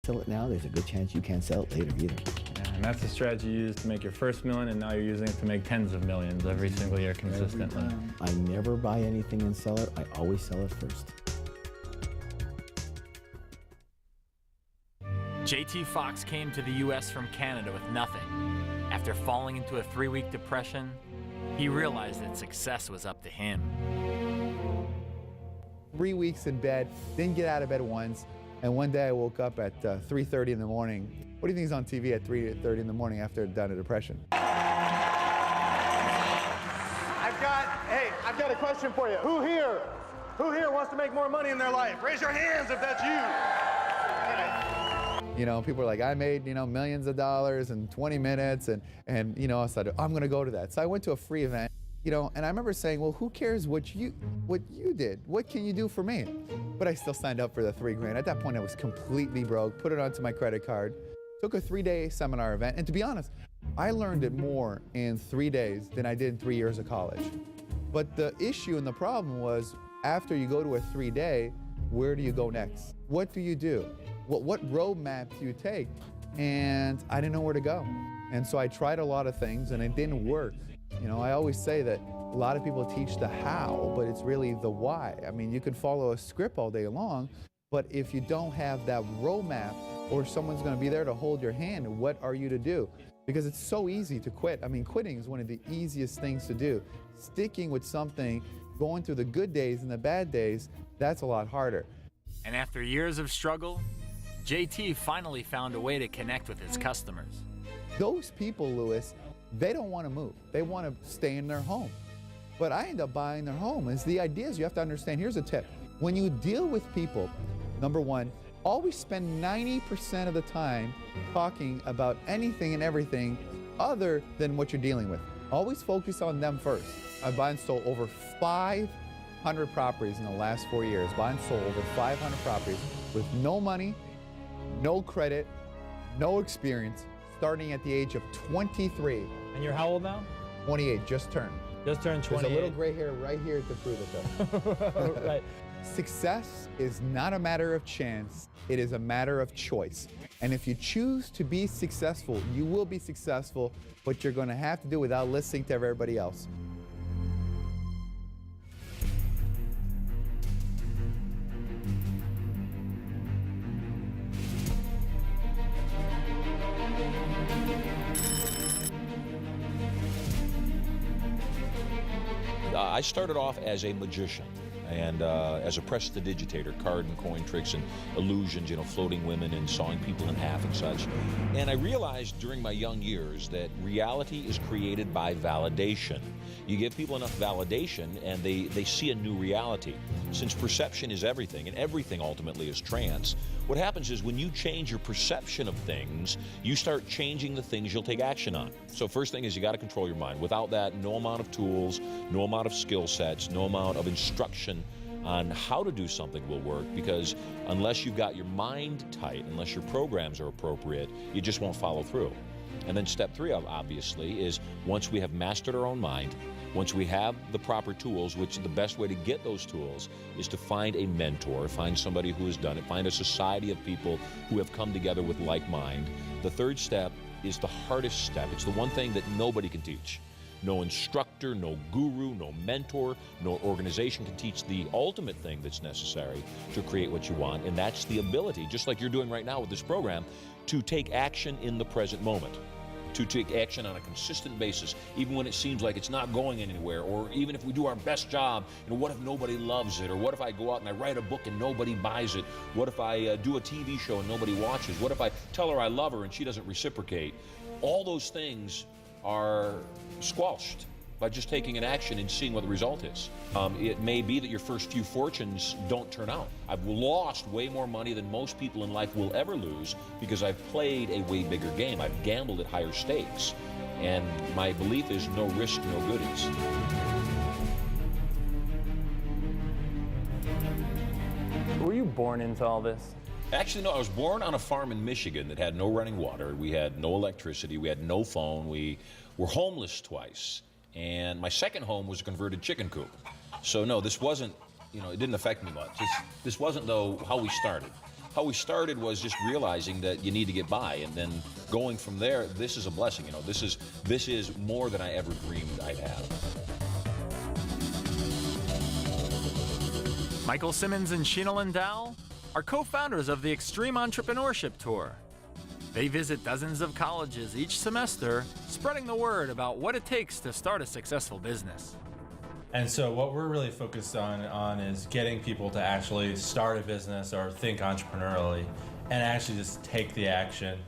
sell it now, there's a good chance you can't sell it later either. Yeah, and that's the strategy you used to make your first million, and now you're using it to make tens of millions every single year consistently. I never buy anything and sell it. I always sell it first. JT Fox came to the U.S. from Canada with nothing. After falling into a 3-week depression, he realized that success was up to him. 3 weeks in bed, didn't get out of bed once, and one day I woke up at 3:30 in the morning. What do you think is on TV at 3:30 in the morning after I'd done a depression? I've got a question for you. Who here wants to make more money in their life? Raise your hands if that's you. You know, people are like, I made, millions of dollars in 20 minutes, and I said, I'm gonna go to that. So I went to a free event, and I remember saying, well, who cares what you did? What can you do for me? But I still signed up for the $3,000. At that point, I was completely broke, put it onto my credit card, took a 3-day seminar event, and to be honest, I learned it more in 3 days than I did in 3 years of college. But the issue and the problem was, after you go to a 3-day, where do you go next? What do you do? What roadmap do you take? And I didn't know where to go. And so I tried a lot of things and it didn't work. I always say that a lot of people teach the how, but it's really the why. I mean, you could follow a script all day long, but if you don't have that roadmap or someone's gonna be there to hold your hand, what are you to do? Because it's so easy to quit. I mean, quitting is one of the easiest things to do. Sticking with something, going through the good days and the bad days, that's a lot harder. And after years of struggle, JT finally found a way to connect with his customers. Those people, Louis, they don't want to move. They want to stay in their home. But I end up buying their home. It's the idea is you have to understand, here's a tip. When you deal with people, number one, always spend 90% of the time talking about anything and everything other than what you're dealing with. Always focus on them first. I've bought and sold over 500 properties in the last 4 years. Bought and sold over 500 properties with no money, no credit, no experience, starting at the age of 23. And you're how old now? 28, just turned. Just turned 28. There's a little gray hair right here to prove it though. Right. Success is not a matter of chance, it is a matter of choice. And if you choose to be successful, you will be successful, but you're gonna have to do it without listening to everybody else. I started off as a magician and as a prestidigitator, card and coin tricks and illusions, floating women and sawing people in half and such. And I realized during my young years that reality is created by validation. You give people enough validation and they see a new reality. Since perception is everything, and everything ultimately is trance, what happens is when you change your perception of things, you start changing the things you'll take action on. So first thing is you got to control your mind. Without that, no amount of tools, no amount of skill sets, no amount of instruction on how to do something will work, because unless you've got your mind tight, unless your programs are appropriate, you just won't follow through. And then step 3, obviously, is once we have mastered our own mind, once we have the proper tools, which the best way to get those tools is to find a mentor, find somebody who has done it, find a society of people who have come together with like mind. The third step is the hardest step. It's the one thing that nobody can teach. No instructor, no guru, no mentor, no organization can teach the ultimate thing that's necessary to create what you want, and that's the ability, just like you're doing right now with this program, to take action in the present moment. To take action on a consistent basis, even when it seems like it's not going anywhere, or even if we do our best job, what if nobody loves it? Or what if I go out and I write a book and nobody buys it? What if I do a TV show and nobody watches? What if I tell her I love her and she doesn't reciprocate? All those things are squelched by just taking an action and seeing what the result is. It may be that your first few fortunes don't turn out. I've lost way more money than most people in life will ever lose because I've played a way bigger game. I've gambled at higher stakes. And my belief is no risk, no goodies. Were you born into all this? Actually, no, I was born on a farm in Michigan that had no running water. We had no electricity. We had no phone. We were homeless twice. And my second home was a converted chicken coop. So no, this wasn't, it didn't affect me much. This wasn't, though, how we started. how we started was just realizing that you need to get by, and then going from there. This is a blessing. You know, this is more than I ever dreamed I'd have. Michael Simmons and Sheena Lindahl are co-founders of the Extreme Entrepreneurship Tour. They visit dozens of colleges each semester, spreading the word about what it takes to start a successful business. And so what we're really focused on is getting people to actually start a business or think entrepreneurially and actually just take the action.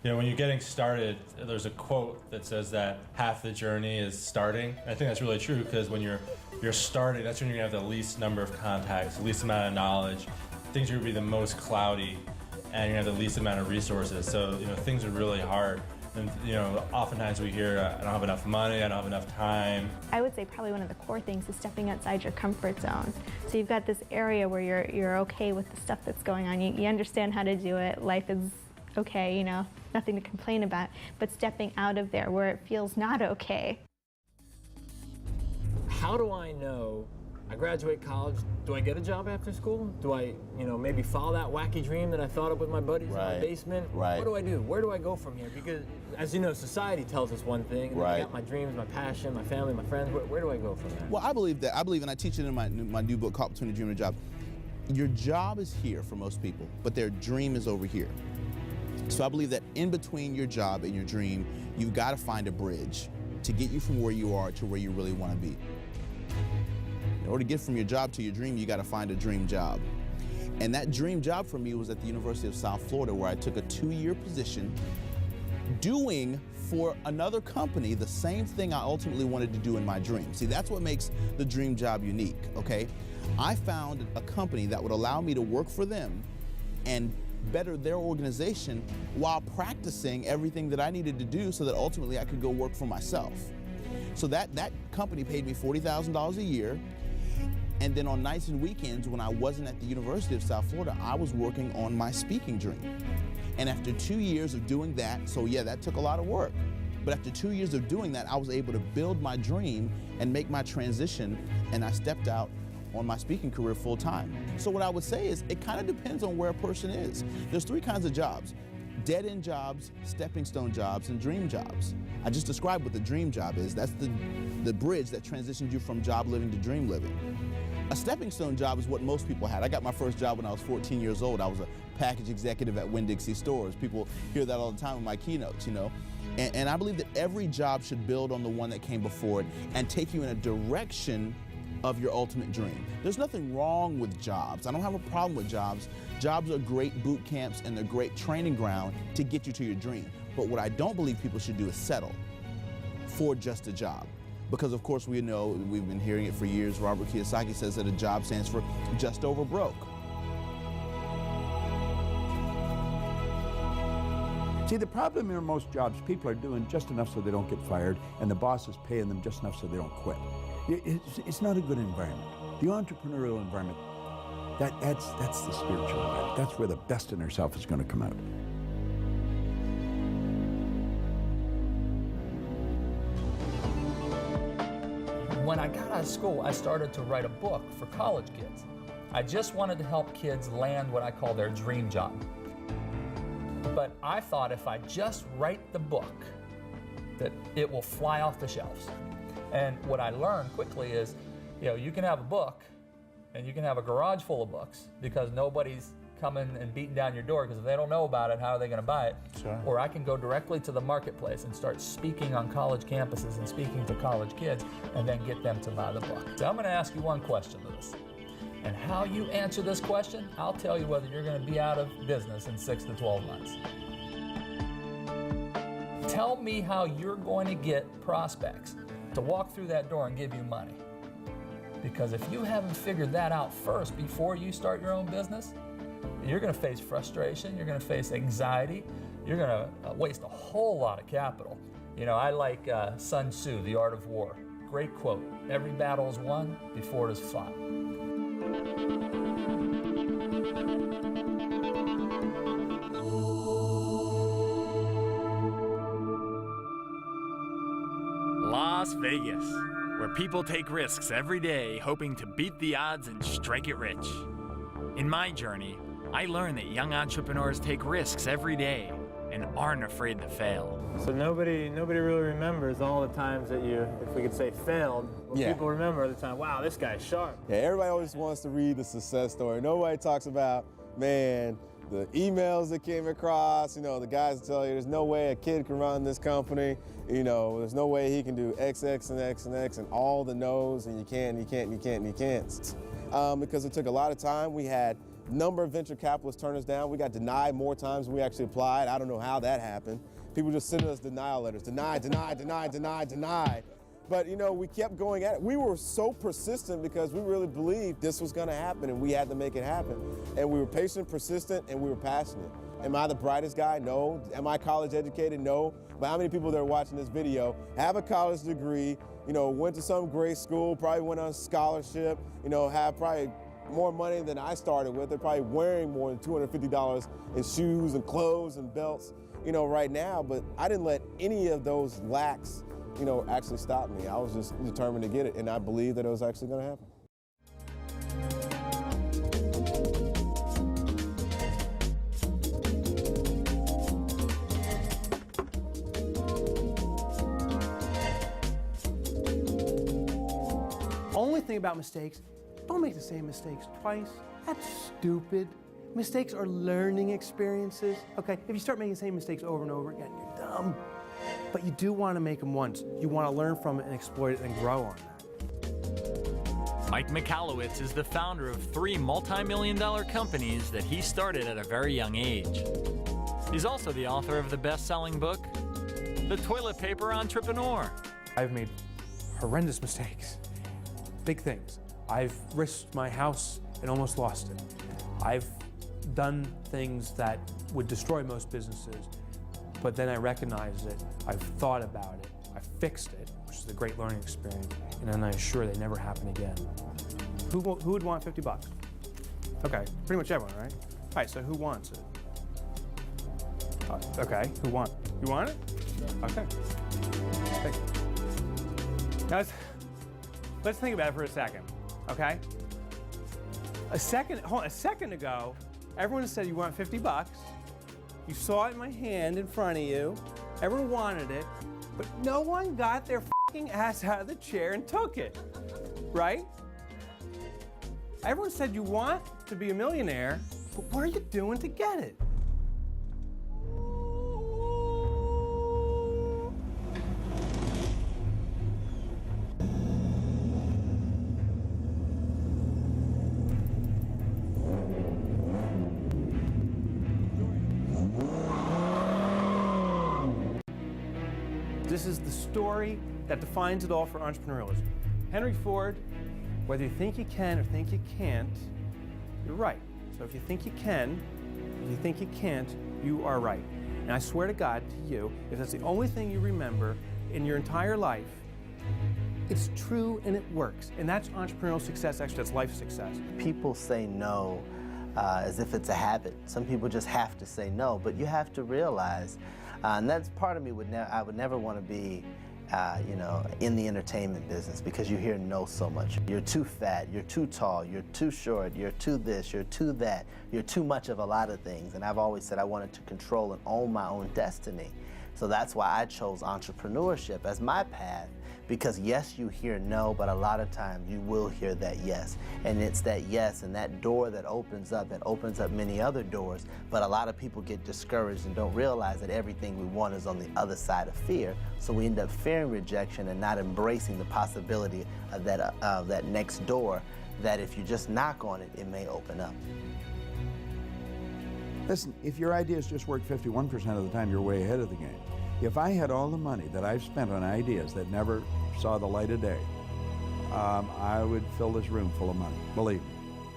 You know, when you're getting started, there's a quote that says that half the journey is starting. And I think that's really true, because when you're starting, that's when you're gonna have the least number of contacts, the least amount of knowledge. Things are gonna be the most cloudy, and you're gonna have the least amount of resources. So, you know, things are really hard. And, you know, oftentimes we hear, I don't have enough money, I don't have enough time. I would say probably one of the core things is stepping outside your comfort zone. So you've got this area where you're okay with the stuff that's going on. You understand how to do it. Life is okay, you know, nothing to complain about. But stepping out of there where it feels not okay. How do I know I graduate college, do I get a job after school? Do I, you know, maybe follow that wacky dream that I thought of with my buddies in my basement? What do I do? Where do I go from here? Because, as you know, society tells us one thing, and I got my dreams, my passion, my family, my friends. Where do I go from there? Well, I believe, and I teach it in my new book called Between the Dream and the Job. Your job is here for most people, but their dream is over here. So I believe that in between your job and your dream, you've got to find a bridge to get you from where you are to where you really want to be. In order to get from your job to your dream, you got to find a dream job. And that dream job for me was at the University of South Florida, where I took a 2-year position doing for another company the same thing I ultimately wanted to do in my dream. See, that's what makes the dream job unique, okay? I found a company that would allow me to work for them and better their organization while practicing everything that I needed to do so that ultimately I could go work for myself. So that company paid me $40,000 a year. And then on nights and weekends, when I wasn't at the University of South Florida, I was working on my speaking dream. And after 2 years of doing that, so yeah, that took a lot of work. But after 2 years of doing that, I was able to build my dream and make my transition, and I stepped out on my speaking career full time. So what I would say is, it kind of depends on where a person is. There's 3 kinds of jobs: dead-end jobs, stepping stone jobs, and dream jobs. I just described what the dream job is. That's the bridge that transitions you from job living to dream living. A stepping stone job is what most people had. I got my first job when I was 14 years old. I was a package executive at Winn-Dixie Stores. People hear that all the time in my keynotes, you know. And I believe that every job should build on the one that came before it and take you in a direction of your ultimate dream. There's nothing wrong with jobs. I don't have a problem with jobs. Jobs are great boot camps and they're great training ground to get you to your dream. But what I don't believe people should do is settle for just a job. Because of course we know, we've been hearing it for years, Robert Kiyosaki says that a job stands for just over broke. See, the problem in most jobs, people are doing just enough so they don't get fired, and the boss is paying them just enough so they don't quit. It's not a good environment. The entrepreneurial environment, that's the spiritual environment. That's where the best in ourselves is going to come out. When I got out of school, I started to write a book for college kids. I just wanted to help kids land what I call their dream job. But I thought if I just write the book, that it will fly off the shelves. And what I learned quickly is, you know, you can have a book and you can have a garage full of books because nobody's coming and beating down your door, because if they don't know about it, how are they going to buy it? Sure. Or I can go directly to the marketplace and start speaking on college campuses and speaking to college kids and then get them to buy the book. So I'm going to ask you one question, Lewis. And how you answer this question, I'll tell you whether you're going to be out of business in 6 to 12 months. Tell me how you're going to get prospects to walk through that door and give you money. Because if you haven't figured that out first before you start your own business, you're going to face frustration, you're going to face anxiety, you're going to waste a whole lot of capital. You know, I like Sun Tzu, The Art of War. Great quote, every battle is won before it is fought. Las Vegas, where people take risks every day hoping to beat the odds and strike it rich. In my journey, I learned that young entrepreneurs take risks every day and aren't afraid to fail. So nobody really remembers all the times that you, if we could say, failed. What people remember the time, wow, this guy's sharp. Yeah, everybody always wants to read the success story. Nobody talks about, man, the emails that came across, you know, the guys tell you there's no way a kid can run this company, you know, there's no way he can do X, X, and X, and X, and all the no's, and you can't, because it took a lot of time. We had a number of venture capitalists turn us down. We got denied more times than we actually applied. I don't know how that happened. People just sending us denial letters, denied. But, you know, we kept going at it. We were so persistent because we really believed this was gonna happen and we had to make it happen. And we were patient, persistent, and we were passionate. Am I the brightest guy? No. Am I college educated? No. But how many people that are watching this video have a college degree, you know, went to some great school, probably went on scholarship, you know, have probably more money than I started with. They're probably wearing more than $250 in shoes and clothes and belts, you know, right now. But I didn't let any of those lacks, you know, actually stop me. I was just determined to get it, and I believed that it was actually going to happen. Only thing about mistakes, don't make the same mistakes twice. That's stupid. Mistakes are learning experiences. Okay, if you start making the same mistakes over and over again, you're dumb. But you do want to make them once. You want to learn from it and exploit it and grow on that. Mike Michalowicz is the founder of 3 multi-million-dollar companies that he started at a very young age. He's also the author of the best-selling book, The Toilet Paper Entrepreneur. I've made horrendous mistakes, big things. I've risked my house and almost lost it. I've done things that would destroy most businesses, but then I recognized it, I've thought about it, I fixed it, which is a great learning experience, and then I assure they never happen again. Who would want 50 bucks? Okay, pretty much everyone, right? All right, so who wants it? Okay, who wants it? You want it? Okay. Now let's think about it for a second, okay? A second ago, everyone said you want 50 bucks. You saw it in my hand in front of you. Everyone wanted it, but no one got their fucking ass out of the chair and took it, right? Everyone said you want to be a millionaire, but what are you doing to get it? This is the story that defines it all for entrepreneurialism. Henry Ford, whether you think you can or think you can't, you're right. So if you think you can, if you think you can't, you are right. And I swear to God to you, if that's the only thing you remember in your entire life, it's true and it works. And that's entrepreneurial success, actually that's life success. People say no as if it's a habit. Some people just have to say no, but you have to realize, and that's part of me, I would never want to be you know, in the entertainment business because you hear no so much. You're too fat, you're too tall, you're too short, you're too this, you're too that, you're too much of a lot of things. And I've always said I wanted to control and own my own destiny. So that's why I chose entrepreneurship as my path, because yes, you hear no, but a lot of times you will hear that yes. And it's that yes and that door that opens up many other doors. But a lot of people get discouraged and don't realize that everything we want is on the other side of fear. So we end up fearing rejection and not embracing the possibility of that next door, that if you just knock on it, it may open up. Listen, if your ideas just work 51% of the time, you're way ahead of the game. If I had all the money that I've spent on ideas that never saw the light of day, I would fill this room full of money, believe me.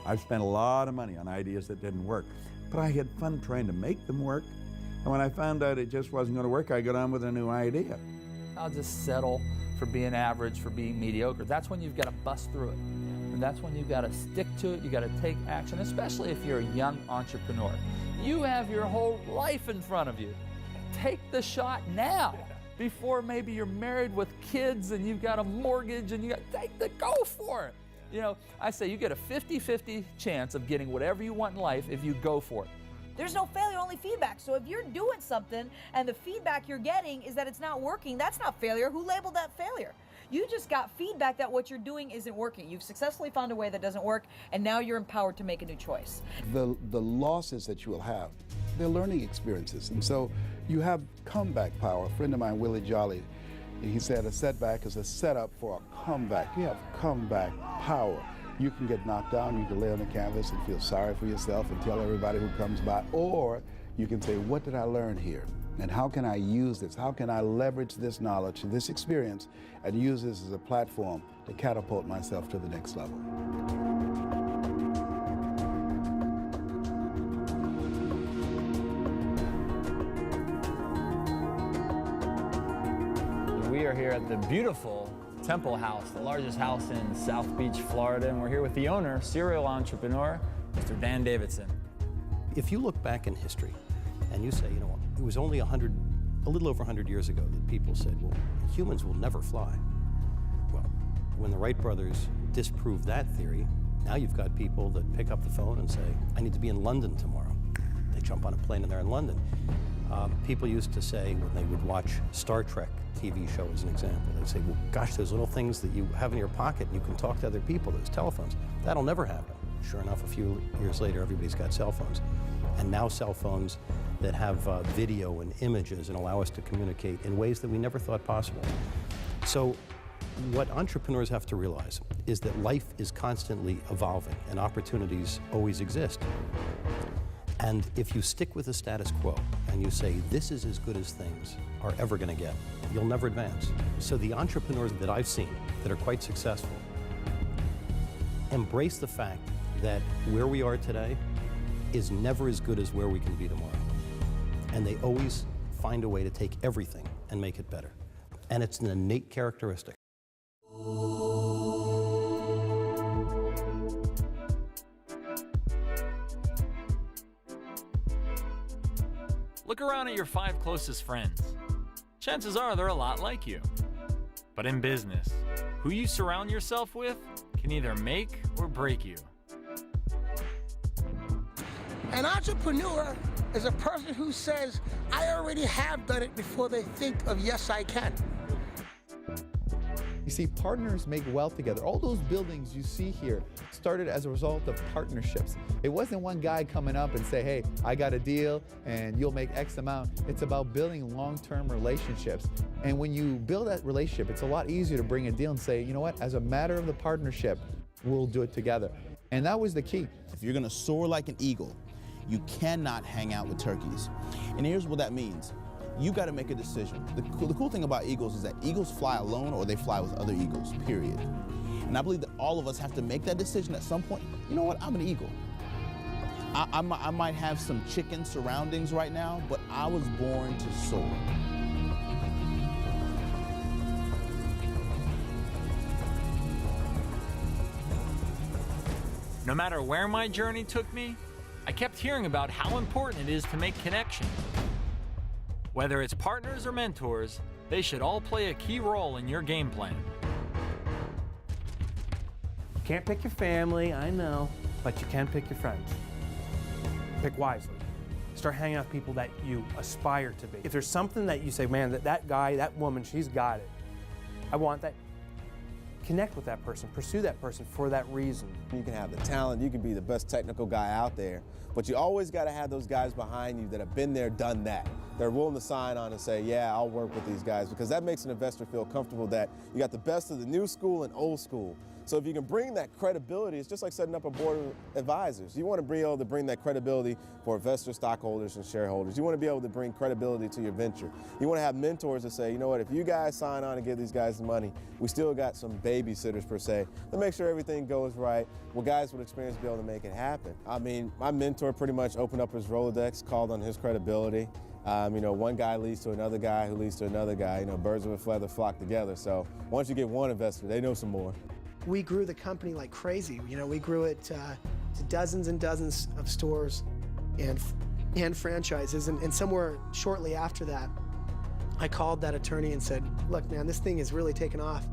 I've spent a lot of money on ideas that didn't work, but I had fun trying to make them work. And when I found out it just wasn't going to work, I got on with a new idea. I'll just settle for being average, for being mediocre. That's when you've got to bust through it. And that's when you've got to stick to it, you've got to take action, especially if you're a young entrepreneur. You have your whole life in front of you. Take the shot now, before maybe you're married with kids and you've got a mortgage and go for it. You know, I say you get a 50-50 chance of getting whatever you want in life if you go for it. There's no failure, only feedback. So if you're doing something and the feedback you're getting is that it's not working, that's not failure. Who labeled that failure? You just got feedback that what you're doing isn't working. You've successfully found a way that doesn't work, and now you're empowered to make a new choice. The losses that you will have, they're learning experiences. And so you have comeback power. A friend of mine, Willie Jolly, he said a setback is a setup for a comeback. You have comeback power. You can get knocked down, you can lay on the canvas and feel sorry for yourself and tell everybody who comes by, or you can say, what did I learn here? And how can I use this? How can I leverage this knowledge, this experience, and use this as a platform to catapult myself to the next level? We are here at the beautiful Temple House, the largest house in South Beach, Florida, and we're here with the owner, serial entrepreneur, Mr. Dan Davidson. If you look back in history and you say, you know, it was only a little over 100 years ago that people said, well, humans will never fly. Well, when the Wright brothers disproved that theory, now you've got people that pick up the phone and say, I need to be in London tomorrow. They jump on a plane and they're in London. People used to say when they would watch Star Trek TV show as an example, they'd say, well, gosh, those little things that you have in your pocket and you can talk to other people, those telephones, that'll never happen. Sure enough, a few years later, everybody's got cell phones. And now cell phones that have video and images and allow us to communicate in ways that we never thought possible. So what entrepreneurs have to realize is that life is constantly evolving and opportunities always exist. And if you stick with the status quo and you say, this is as good as things are ever going to get, you'll never advance. So the entrepreneurs that I've seen that are quite successful embrace the fact that where we are today is never as good as where we can be tomorrow. And they always find a way to take everything and make it better. And it's an innate characteristic. Look around at your 5 closest friends. Chances are they're a lot like you. But in business, who you surround yourself with can either make or break you. An entrepreneur is a person who says, I already have done it before they think of, yes, I can. You see, partners make wealth together. All those buildings you see here started as a result of partnerships. It wasn't one guy coming up and say, hey, I got a deal and you'll make X amount. It's about building long-term relationships. And when you build that relationship, it's a lot easier to bring a deal and say, you know what, as a matter of the partnership, we'll do it together. And that was the key. If you're gonna soar like an eagle, you cannot hang out with turkeys. And here's what that means. You got to make a decision. The cool thing about eagles is that eagles fly alone or they fly with other eagles, period. And I believe that all of us have to make that decision at some point. You know what? I'm an eagle. I might have some chicken surroundings right now, but I was born to soar. No matter where my journey took me, I kept hearing about how important it is to make connections. Whether it's partners or mentors, they should all play a key role in your game plan. You can't pick your family, I know, but you can pick your friends. Pick wisely. Start hanging out with people that you aspire to be. If there's something that you say, man, that guy, that woman, she's got it. I want that. Connect with that person, pursue that person for that reason. You can have the talent, you can be the best technical guy out there, but you always got to have those guys behind you that have been there, done that. They're willing to sign on and say, yeah, I'll work with these guys, because that makes an investor feel comfortable that you got the best of the new school and old school. So if you can bring that credibility, it's just like setting up a board of advisors. You want to be able to bring that credibility for investors, stockholders, and shareholders. You want to be able to bring credibility to your venture. You want to have mentors that say, you know what, if you guys sign on and give these guys the money, we still got some babysitters per se to make sure everything goes right. Well, guys with experience be able to make it happen. I mean, my mentor pretty much opened up his Rolodex, called on his credibility. You know, one guy leads to another guy who leads to another guy. You know, birds of a feather flock together. So once you get one investor, they know some more. We grew the company like crazy. You know, we grew it to dozens and dozens of stores and franchises. And somewhere shortly after that, I called that attorney and said, look, man, this thing is really taking off.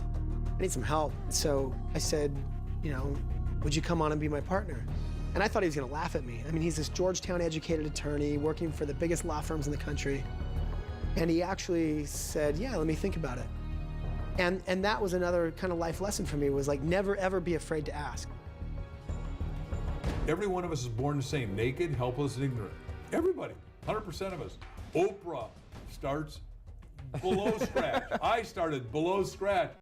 I need some help. So I said, you know, would you come on and be my partner? And I thought he was gonna laugh at me. I mean, he's this Georgetown educated attorney working for the biggest law firms in the country. And he actually said, yeah, let me think about it. And that was another kind of life lesson for me, was like, never ever be afraid to ask. Every one of us is born the same, naked, helpless, and ignorant. Everybody, 100% of us. Oprah starts below scratch. I started below scratch.